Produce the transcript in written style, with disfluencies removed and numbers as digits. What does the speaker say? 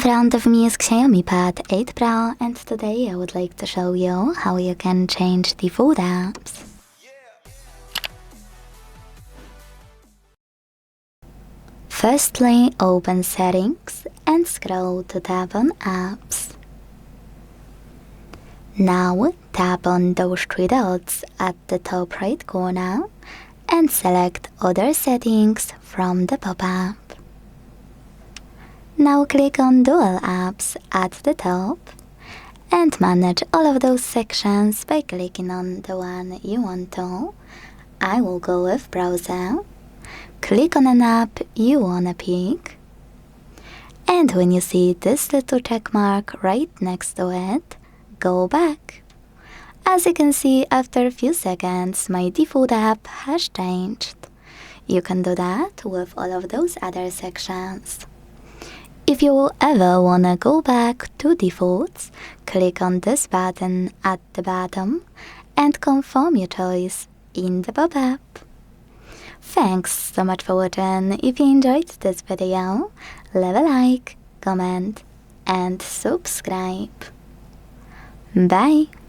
front of me is XIAOMI Pad 8 Pro, and today I would like to show you how you can change default apps. Firstly, open Settings and scroll to tap on Apps. Now tap on those three dots at the top right corner and select Other Settings from the pop-up. Now click on Dual Apps at the top and manage all of those sections by clicking on the one you want to. I will go with Browser. Click on an app you wanna pick. And when you see this little check mark right next to it, go back. As you can see, after a few seconds, my default app has changed. You can do that with all of those other sections. If you ever wanna go back to defaults, click on this button at the bottom and confirm your choice in the pop-up. Thanks so much for watching. If you enjoyed this video, leave a like, comment and subscribe. Bye!